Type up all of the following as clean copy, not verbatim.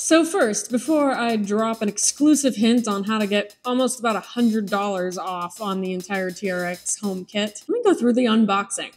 So first, before I drop an exclusive hint on how to get almost about $100 off on the entire TRX home kit, let me go through the unboxing.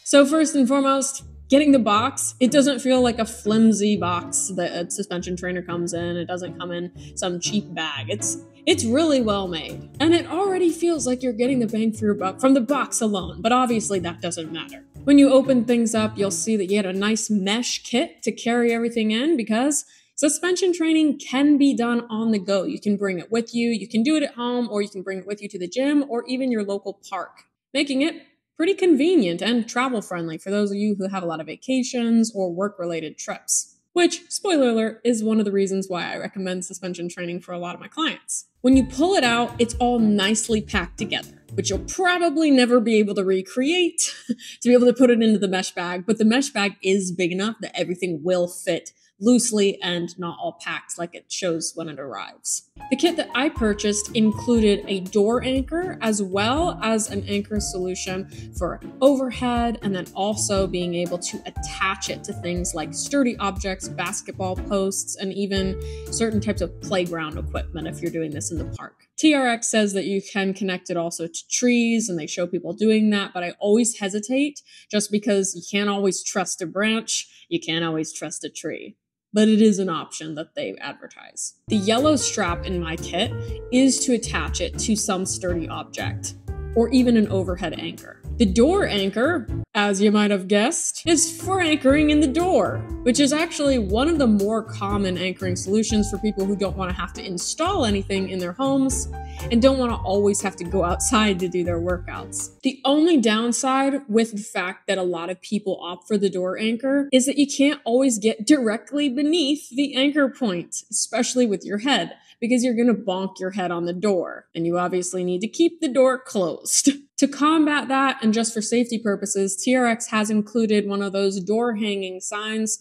So first and foremost, getting the box, it doesn't feel like a flimsy box that a suspension trainer comes in. It doesn't come in some cheap bag. It's really well made. And it already feels like you're getting the bang for your buck from the box alone, but obviously that doesn't matter. When you open things up, you'll see that you get a nice mesh kit to carry everything in because suspension training can be done on the go. You can bring it with you, you can do it at home, or you can bring it with you to the gym or even your local park, making it pretty convenient and travel-friendly for those of you who have a lot of vacations or work-related trips. Which, spoiler alert, is one of the reasons why I recommend suspension training for a lot of my clients. When you pull it out, it's all nicely packed together, which you'll probably never be able to recreate to be able to put it into the mesh bag, but the mesh bag is big enough that everything will fit loosely and not all packed like it shows when it arrives. The kit that I purchased included a door anchor as well as an anchor solution for overhead, and then also being able to attach it to things like sturdy objects, basketball posts, and even certain types of playground equipment if you're doing this in the park. TRX says that you can connect it also to trees, and they show people doing that, but I always hesitate just because you can't always trust a branch, you can't always trust a tree. But it is an option that they advertise. The yellow strap in my kit is to attach it to some sturdy object, or even an overhead anchor. The door anchor, as you might have guessed, is for anchoring in the door, which is actually one of the more common anchoring solutions for people who don't want to have to install anything in their homes and don't want to always have to go outside to do their workouts. The only downside with the fact that a lot of people opt for the door anchor is that you can't always get directly beneath the anchor point, especially with your head, because you're going to bonk your head on the door, and you obviously need to keep the door closed. To combat that, and just for safety purposes, TRX has included one of those door hanging signs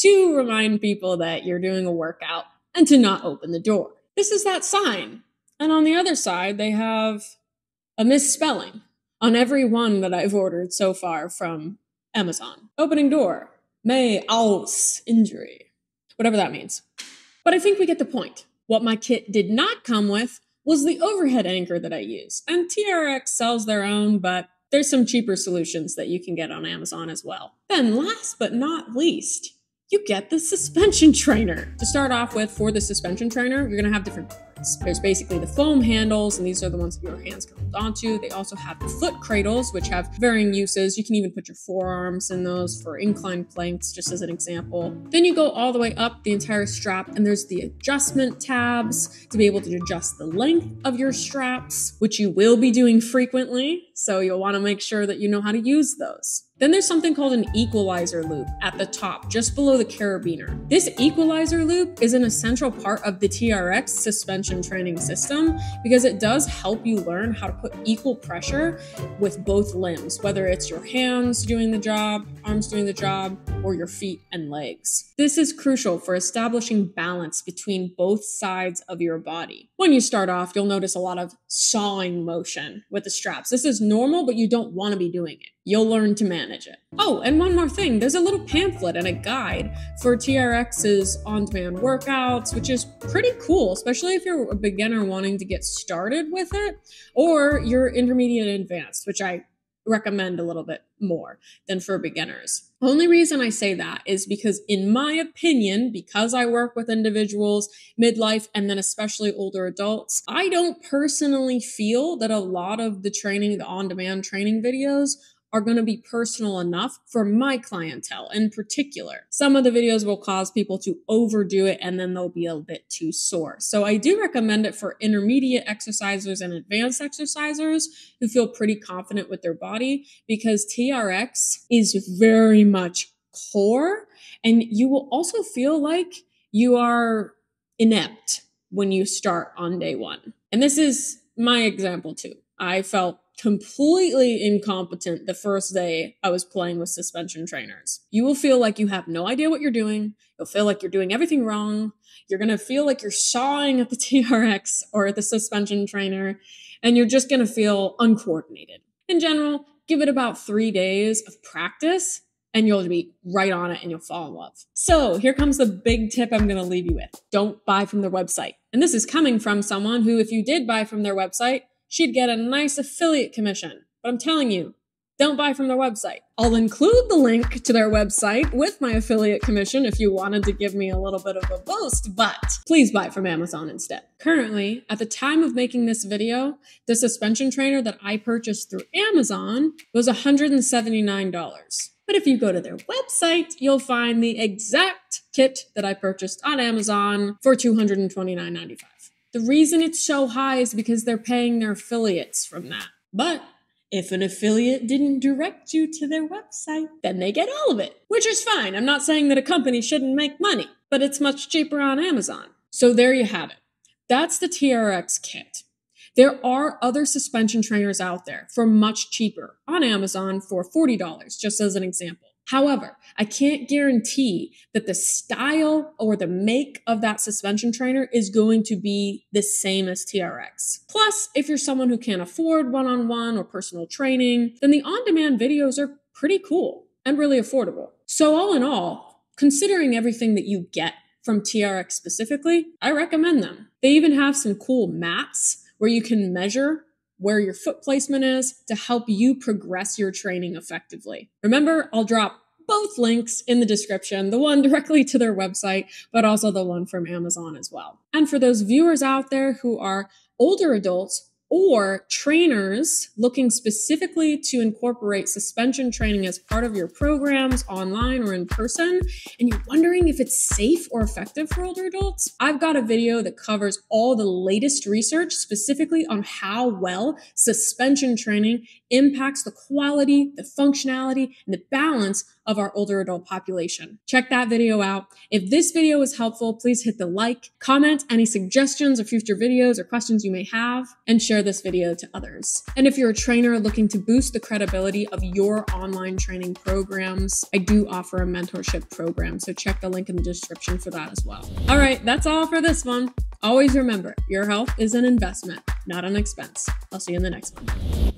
to remind people that you're doing a workout and to not open the door. This is that sign. And on the other side, they have a misspelling on every one that I've ordered so far from Amazon. Opening door, may aus, injury, whatever that means. But I think we get the point. What my kit did not come with was the overhead anchor that I use. And TRX sells their own, but there's some cheaper solutions that you can get on Amazon as well. Then last but not least, you get the suspension trainer. To start off with, for the suspension trainer, you're gonna have different parts. There's basically the foam handles, and these are the ones that your hands can hold onto. They also have the foot cradles, which have varying uses. You can even put your forearms in those for incline planks, just as an example. Then you go all the way up the entire strap, and there's the adjustment tabs to be able to adjust the length of your straps, which you will be doing frequently, so you'll want to make sure that you know how to use those. Then there's something called an equalizer loop at the top, just below the carabiner. This equalizer loop is an essential part of the TRX suspension training system because it does help you learn how to put equal pressure with both limbs, whether it's your hands doing the job, arms doing the job, or your feet and legs. This is crucial for establishing balance between both sides of your body. When you start off, you'll notice a lot of sawing motion with the straps. This is normal, but you don't want to be doing it. You'll learn to manage it. Oh, and one more thing, there's a little pamphlet and a guide for TRX's on-demand workouts, which is pretty cool, especially if you're a beginner wanting to get started with it, or you're intermediate and advanced, which I recommend a little bit more than for beginners. The only reason I say that is because, in my opinion, because I work with individuals, midlife, and then especially older adults, I don't personally feel that a lot of the training, the on-demand training videos, are going to be personal enough for my clientele in particular. Some of the videos will cause people to overdo it and then they'll be a bit too sore. So I do recommend it for intermediate exercisers and advanced exercisers who feel pretty confident with their body, because TRX is very much core, and you will also feel like you are inept when you start on day one. And this is my example too. I felt completely incompetent the first day I was playing with suspension trainers. You will feel like you have no idea what you're doing. You'll feel like you're doing everything wrong. You're going to feel like you're sawing at the TRX or at the suspension trainer, and you're just going to feel uncoordinated. In general, give it about 3 days of practice, and you'll be right on it and you'll fall in love. So here comes the big tip I'm going to leave you with. Don't buy from their website. And this is coming from someone who, if you did buy from their website, she'd get a nice affiliate commission. But I'm telling you, don't buy from their website. I'll include the link to their website with my affiliate commission if you wanted to give me a little bit of a boost, but please buy from Amazon instead. Currently, at the time of making this video, the suspension trainer that I purchased through Amazon was $179. But if you go to their website, you'll find the exact kit that I purchased on Amazon for $229.95. The reason it's so high is because they're paying their affiliates from that. But if an affiliate didn't direct you to their website, then they get all of it, which is fine. I'm not saying that a company shouldn't make money, but it's much cheaper on Amazon. So there you have it. That's the TRX kit. There are other suspension trainers out there for much cheaper on Amazon for $40, just as an example. However, I can't guarantee that the style or the make of that suspension trainer is going to be the same as TRX. Plus, if you're someone who can't afford one-on-one or personal training, then the on-demand videos are pretty cool and really affordable. So all in all, considering everything that you get from TRX specifically, I recommend them. They even have some cool mats where you can measure where your foot placement is to help you progress your training effectively. Remember, I'll drop both links in the description, the one directly to their website, but also the one from Amazon as well. And for those viewers out there who are older adults or trainers looking specifically to incorporate suspension training as part of your programs online or in person, and you're wondering if it's safe or effective for older adults, I've got a video that covers all the latest research specifically on how well suspension training impacts the quality, the functionality, and the balance of our older adult population. Check that video out. If this video was helpful, please hit the like, comment any suggestions of future videos or questions you may have, and share this video to others. And if you're a trainer looking to boost the credibility of your online training programs, I do offer a mentorship program, so check the link in the description for that as well. All right, that's all for this one. Always remember, your health is an investment, not an expense. I'll see you in the next one.